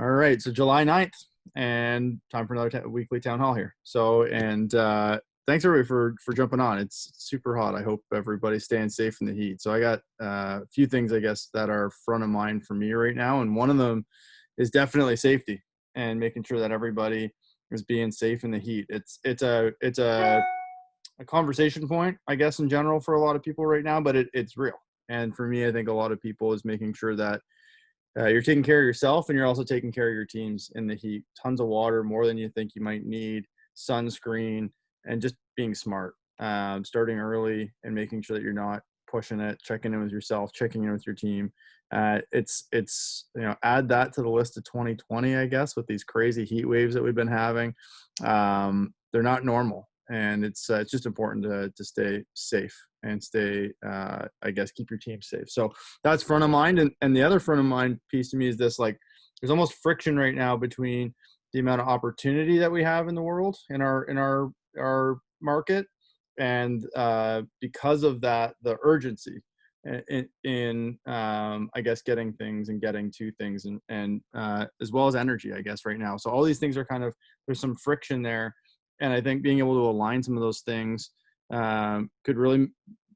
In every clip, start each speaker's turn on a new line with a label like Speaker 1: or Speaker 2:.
Speaker 1: All right, so July 9th, and time for another weekly town hall here. So, and thanks everybody for jumping on. It's super hot. I hope everybody's staying safe in the heat. So I got a few things, I guess, that are front of mind for me right now, and one of them is definitely safety and making sure that everybody is being safe in the heat. It's a conversation point, I guess, in general for a lot of people right now, but it's real. And for me, I think a lot of people is making sure that you're taking care of yourself, and you're also taking care of your teams in the heat. Tons of water, more than you think you might need, sunscreen, and just being smart. Starting early and making sure that you're not pushing it, checking in with yourself, checking in with your team. It's add that to the list of 2020, I guess, with these crazy heat waves that we've been having. They're not normal, and it's just important to stay safe and stay, I guess, keep your team safe. So that's front of mind. And the other front of mind piece to me is this, like, there's almost friction right now between the amount of opportunity that we have in the world, in our market. And because of that, the urgency in I guess, getting things and getting to things, and as well as energy, I guess, right now. So all these things are kind of, there's some friction there. And I think being able to align some of those things could really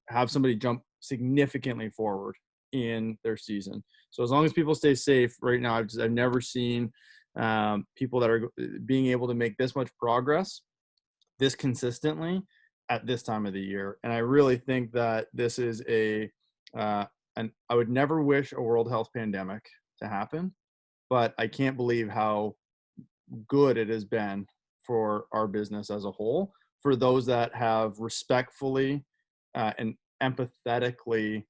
Speaker 1: have somebody jump significantly forward in their season. So as long as people stay safe right now, I've never seen people that are being able to make this much progress this consistently at this time of the year. And I really think that this is and I would never wish a world health pandemic to happen, but I can't believe how good it has been for our business as a whole, for those that have respectfully and empathetically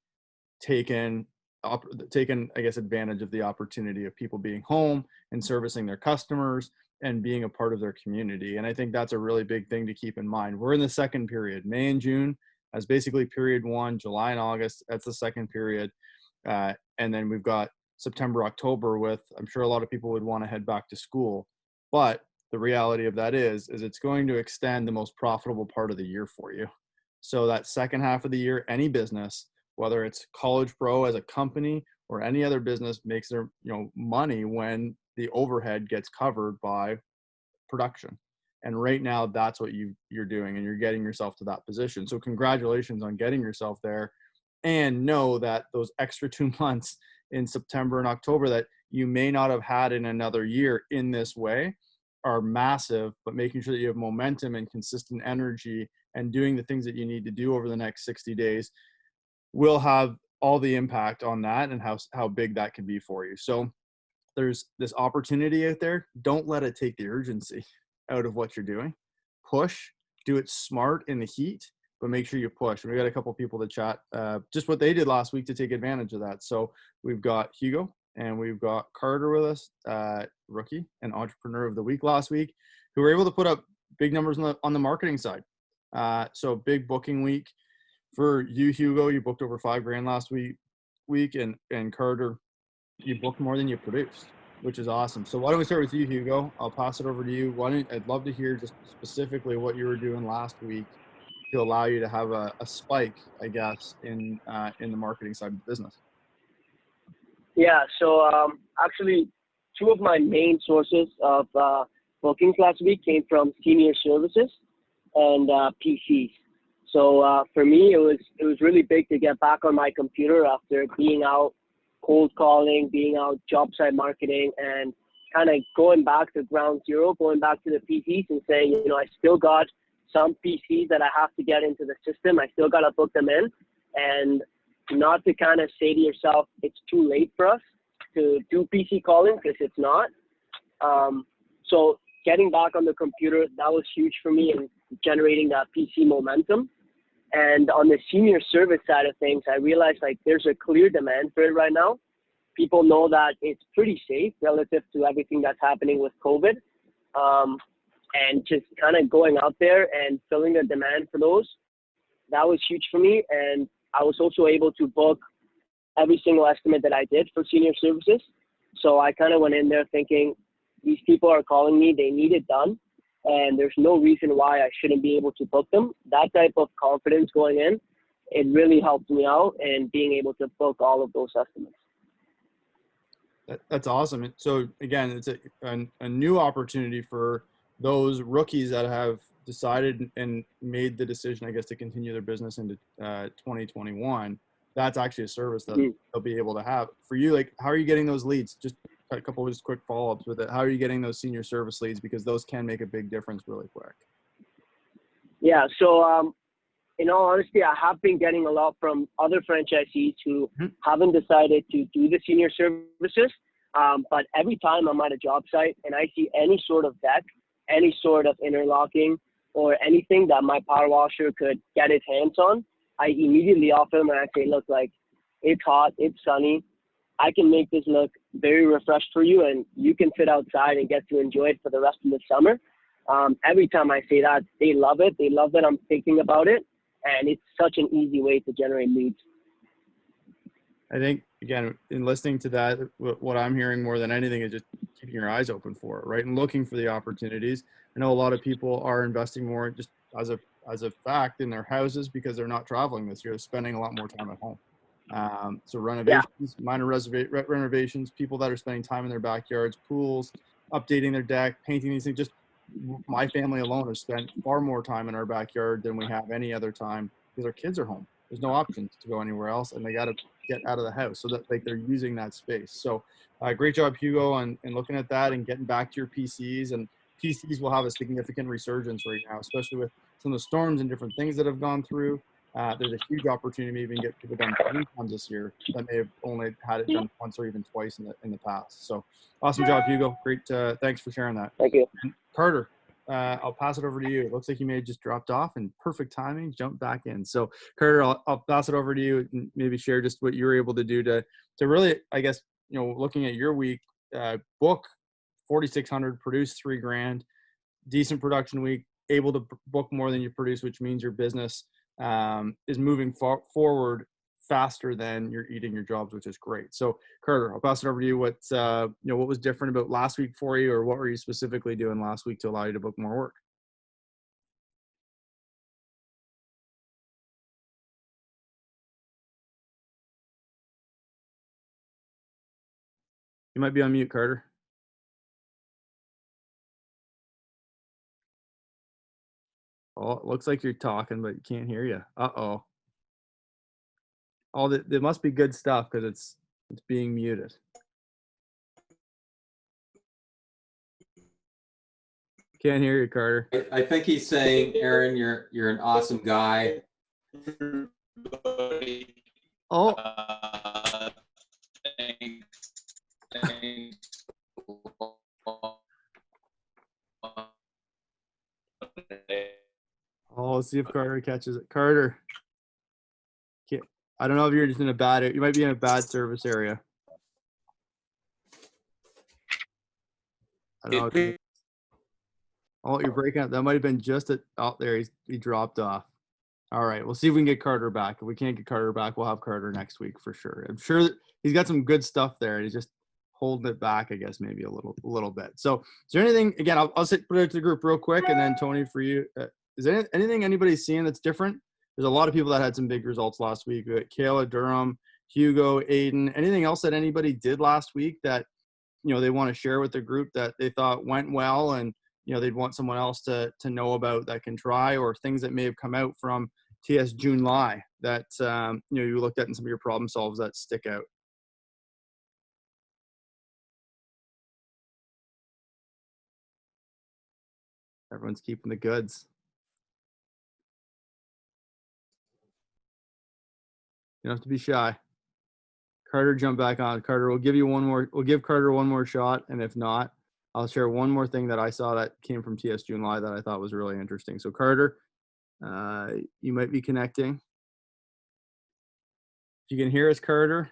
Speaker 1: taken, I guess, advantage of the opportunity of people being home and servicing their customers and being a part of their community. And I think that's a really big thing to keep in mind. We're in the second period. May and June as basically period one, July and August, that's the second period. And then we've got September, October with, I'm sure a lot of people would want to head back to school. But the reality of that is it's going to extend the most profitable part of the year for you. So that second half of the year, any business, whether it's College Pro as a company or any other business, makes their money when the overhead gets covered by production. And right now, that's what you're doing, and you're getting yourself to that position. So congratulations on getting yourself there, and know that those extra 2 months in September and October that you may not have had in another year in this way are massive. But making sure that you have momentum and consistent energy and doing the things that you need to do over the next 60 days will have all the impact on that, and how big that can be for you. So there's this opportunity out there. Don't let it take the urgency out of what you're doing. Push, do it smart in the heat, but make sure you push. And we got a couple people to chat just what they did last week to take advantage of that. So we've got Hugo and we've got Carter with us, rookie and entrepreneur of the week last week, who were able to put up big numbers on the marketing side. So big booking week for you, Hugo. You booked over $5,000 last week, and Carter, you booked more than you produced, which is awesome. So why don't we start with you, Hugo? I'll pass it over to you. I'd love to hear just specifically what you were doing last week to allow you to have a spike, I guess, in the marketing side of the business.
Speaker 2: Yeah, so actually, two of my main sources of bookings last week came from senior services and PCs. So for me, it was really big to get back on my computer after being out cold calling, being out job site marketing, and kind of going back to ground zero, going back to the PCs and saying, I still got some PCs that I have to get into the system. I still got to book them in, and not to kind of say to yourself, it's too late for us to do PC calling, because it's not. So getting back on the computer, that was huge for me in generating that PC momentum. And on the senior service side of things, I realized there's a clear demand for it right now. People know that it's pretty safe relative to everything that's happening with COVID. And just kind of going out there and filling the demand for those, that was huge for me. And I was also able to book every single estimate that I did for senior services. So I kind of went in there thinking, these people are calling me, they need it done, and there's no reason why I shouldn't be able to book them. That type of confidence going in, it really helped me out in being able to book all of those estimates.
Speaker 1: That's awesome. So again, it's a new opportunity for those rookies that have decided and made the decision, I guess, to continue their business into 2021. That's actually a service that
Speaker 2: Mhm.
Speaker 1: they'll be able to have. For you, like, how are you getting those leads? Just a couple of just quick follow-ups with it. How are you getting those senior service leads? Because those can make a big difference really quick.
Speaker 2: Yeah. So in all honesty, I have been getting a lot from other franchisees who
Speaker 1: Mhm.
Speaker 2: haven't decided to do the senior services. But every time I'm at a job site and I see any sort of deck, any sort of interlocking, or anything that my power washer could get its hands on, I immediately offer them and I say, look, like, it's hot, it's sunny. I can make this look very refreshed for you, and you can sit outside and get to enjoy it for the rest of the summer. Every time I say that, they love it. They love that I'm thinking about it, and it's such an easy way to generate leads.
Speaker 1: I think, again, in listening to that, what I'm hearing more than anything is just keeping your eyes open for it, right? And looking for the opportunities. I know a lot of people are investing more just as a fact in their houses because they're not traveling this year, they're spending a lot more time at home. So
Speaker 2: Yeah,
Speaker 1: renovations, minor renovations, people that are spending time in their backyards, pools, updating their deck, painting these things. Just my family alone has spent far more time in our backyard than we have any other time because our kids are home. There's no options to go anywhere else, and they got to get out of the house so that like they're using that space. So great job, Hugo, on looking at that and getting back to your PCs. And PCs will have a significant resurgence right now, especially with some of the storms and different things that have gone through. There's a huge opportunity to even get people done 3 times this year that may have only had it done once or even twice in the past. So awesome job, Hugo. Great. Thanks for sharing that.
Speaker 2: thank you.
Speaker 1: And Carter, I'll pass it over to you. It looks like you may have just dropped off and perfect timing, jump back in. So Carter, I'll pass it over to you and maybe share just what you were able to do to really, I guess, looking at your week, book 4,600, produce $3,000, decent production week, able to book more than you produce, which means your business is moving forward faster than you're eating your jobs, which is great. So Carter, I'll pass it over to you. What was different about last week for you, or what were you specifically doing last week to allow you to book more work? You might be on mute, Carter. Oh, it looks like you're talking, but you can't hear you. Uh-oh. There must be good stuff because it's being muted. Can't hear you, Carter.
Speaker 3: I think he's saying, Aaron, you're an awesome guy.
Speaker 1: Oh,
Speaker 3: Thanks.
Speaker 1: let's see if Carter catches it. Carter, I don't know if you're just in a bad. You might be in a bad service area. I don't know. Oh, you're breaking up. That might have been just out there. He dropped off. All right, we'll see if we can get Carter back. If we can't get Carter back, we'll have Carter next week for sure. I'm sure that he's got some good stuff there. He's just holding it back, I guess, maybe a little bit. So, is there anything? Again, I'll put it to the group real quick, and then Tony, for you, is there anything anybody's seeing that's different? There's a lot of people that had some big results last week. Kayla, Durham, Hugo, Aiden. Anything else that anybody did last week that they want to share with the group that they thought went well, and they'd want someone else to know about that can try, or things that may have come out from TS July that you looked at in some of your problem solves that stick out? Everyone's keeping the goods. You don't have to be shy. Carter, jump back on. Carter, we'll give you one more. We'll give Carter one more shot, and if not, I'll share one more thing that I saw that came from TS July that I thought was really interesting. So Carter, you might be connecting. If you can hear us, Carter,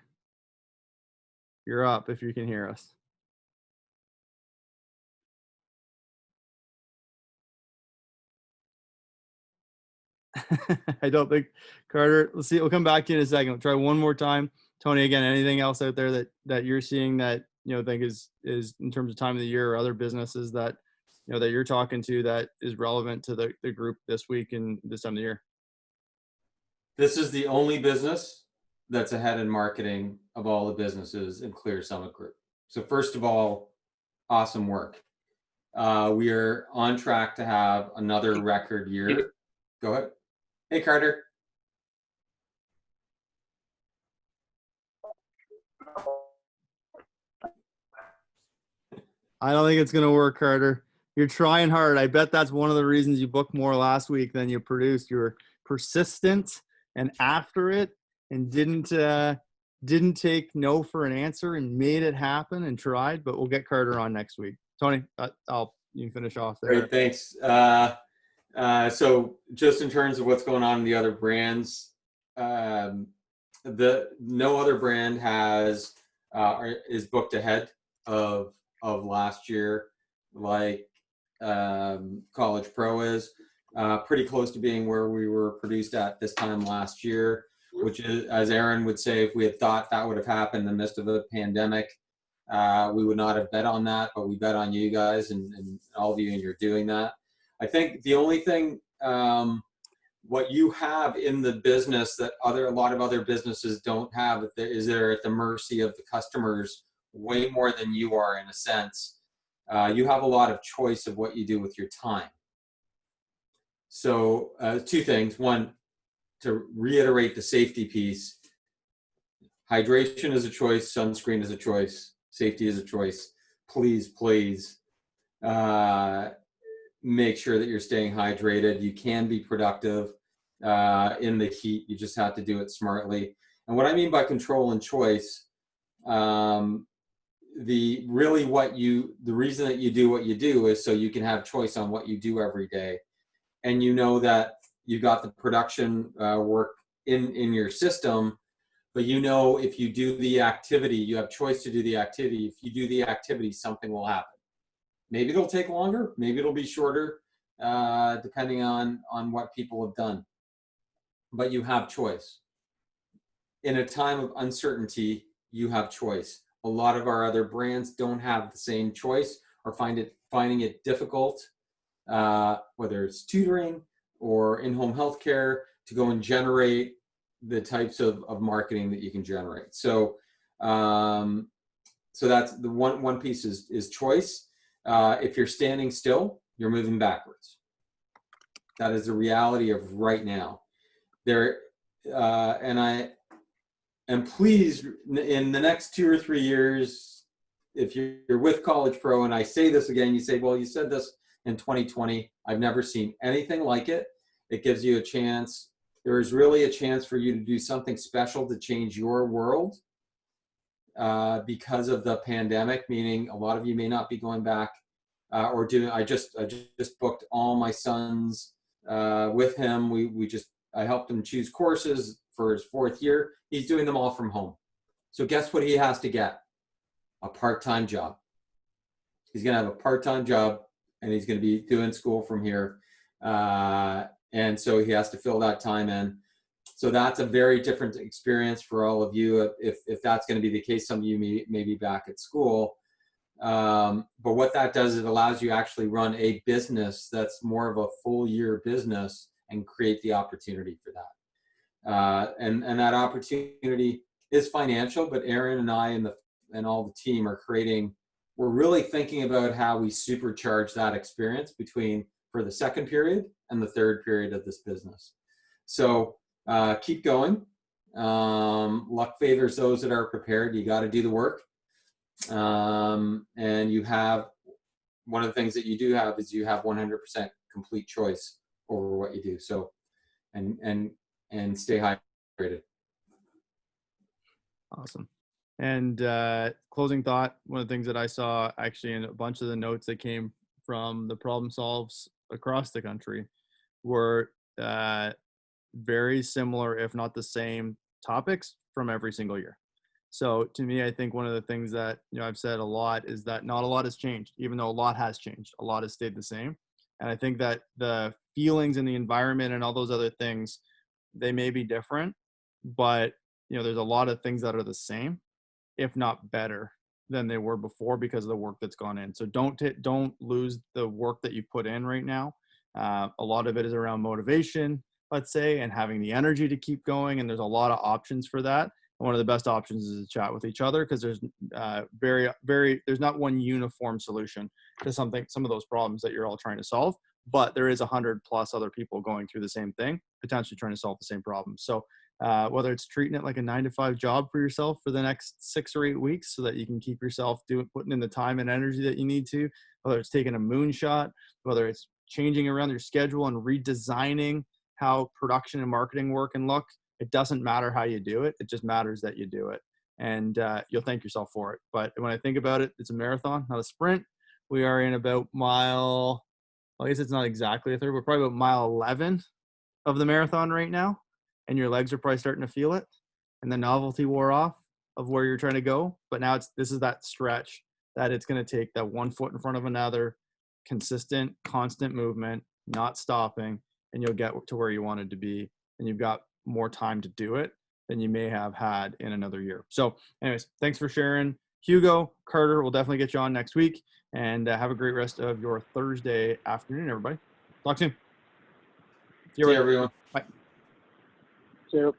Speaker 1: you're up if you can hear us. I don't think Carter. Let's see. We'll come back to you in a second. We'll try one more time. Tony, again, anything else out there that you're seeing that think is in terms of time of the year or other businesses that that you're talking to that is relevant to the group this week and this time of the year?
Speaker 3: This is the only business that's ahead in marketing of all the businesses in Clear Summit Group. So first of all, awesome work. We are on track to have another record year. Go ahead. Hey, Carter.
Speaker 1: I don't think it's going to work, Carter. You're trying hard. I bet that's one of the reasons you booked more last week than you produced. You were persistent and after it, and didn't take no for an answer and made it happen and tried. But we'll get Carter on next week. Tony, you can finish off there.
Speaker 3: Great, thanks. So just in terms of what's going on in the other brands, no other brand has is booked ahead of last year, like College Pro is. Pretty close to being where we were produced at this time last year, which is, as Aaron would say, if we had thought that would have happened in the midst of a pandemic, we would not have bet on that, but we bet on you guys and all of you, and you're doing that. I think the only thing, what you have in the business that a lot of other businesses don't have is they're at the mercy of the customers way more than you are, in a sense. You have a lot of choice of what you do with your time. So two things. One, to reiterate the safety piece, hydration is a choice, sunscreen is a choice, safety is a choice. Please, please make sure that you're staying hydrated. You can be productive in the heat. You just have to do it smartly. And what I mean by control and choice, the reason that you do what you do is so you can have choice on what you do every day. And you know that you got the production work in your system, but you know if you do the activity, you have choice to do the activity. If you do the activity, something will happen. Maybe it'll take longer, maybe it'll be shorter, depending on what people have done. But you have choice. In a time of uncertainty, you have choice. A lot of our other brands don't have the same choice or finding it difficult, whether it's tutoring or in-home healthcare, to go and generate the types of marketing that you can generate. So that's the one piece is choice. If you're standing still, you're moving backwards. That is the reality of right now. And please, in the next 2 or 3 years, if you're with College Pro, and I say this again, you say, well, you said this in 2020. I've never seen anything like it. It gives you a chance. There is really a chance for you to do something special to change your world because of the pandemic, meaning a lot of you may not be going back or doing. I just booked all my sons with him. I helped him choose courses for his 4th year. He's doing them all from home. So guess what he has to get? A part-time job. He's going to have a part-time job, and he's going to be doing school from here. And so he has to fill that time in. So that's a very different experience for all of you. If that's going to be the case, some of you may be back at school. But what that does is it allows you to actually run a business that's more of a full year business and create the opportunity for that. And that opportunity is financial, but Aaron and I and all the team we're really thinking about how we supercharge that experience for the second period and the third period of this business. So keep going. Luck favors those that are prepared. You got to do the work. And you have, one of the things that you do have is you have 100% complete choice over what you do. So, and stay hydrated.
Speaker 1: Awesome. And closing thought, one of the things that I saw actually in a bunch of the notes that came from the problem solves across the country were very similar, if not the same topics from every single year. So to me, I think one of the things that I've said a lot is that not a lot has changed, even though a lot has changed. A lot has stayed the same. And I think that the feelings in the environment and all those other things, they may be different, but there's a lot of things that are the same, if not better than they were before because of the work that's gone in. So don't lose the work that you put in right now. A lot of it is around motivation, let's say, and having the energy to keep going. And there's a lot of options for that. one of the best options is to chat with each other, because there's there's not one uniform solution to some of those problems that you're all trying to solve, but there is 100 plus other people going through the same thing, potentially trying to solve the same problem. So whether it's treating it like a 9-to-5 job for yourself for the next 6 or 8 weeks so that you can keep yourself putting in the time and energy that you need to, whether it's taking a moonshot, whether it's changing around your schedule and redesigning how production and marketing work and look, it doesn't matter how you do it. It just matters that you do it. And you'll thank yourself for it. But when I think about it, it's a marathon, not a sprint. We are in about mile, well, I guess it's not exactly a third, we're probably about mile 11 of the marathon right now. And your legs are probably starting to feel it. And the novelty wore off of where you're trying to go. But now this is that stretch that it's going to take that one foot in front of another, consistent, constant movement, not stopping, and you'll get to where you wanted to be. And you've got more time to do it than you may have had in another year. So anyways, thanks for sharing. Hugo, Carter, we'll definitely get you on next week, and have a great rest of your Thursday afternoon, everybody. Talk soon.
Speaker 3: See you, everyone.
Speaker 1: Bye.
Speaker 2: So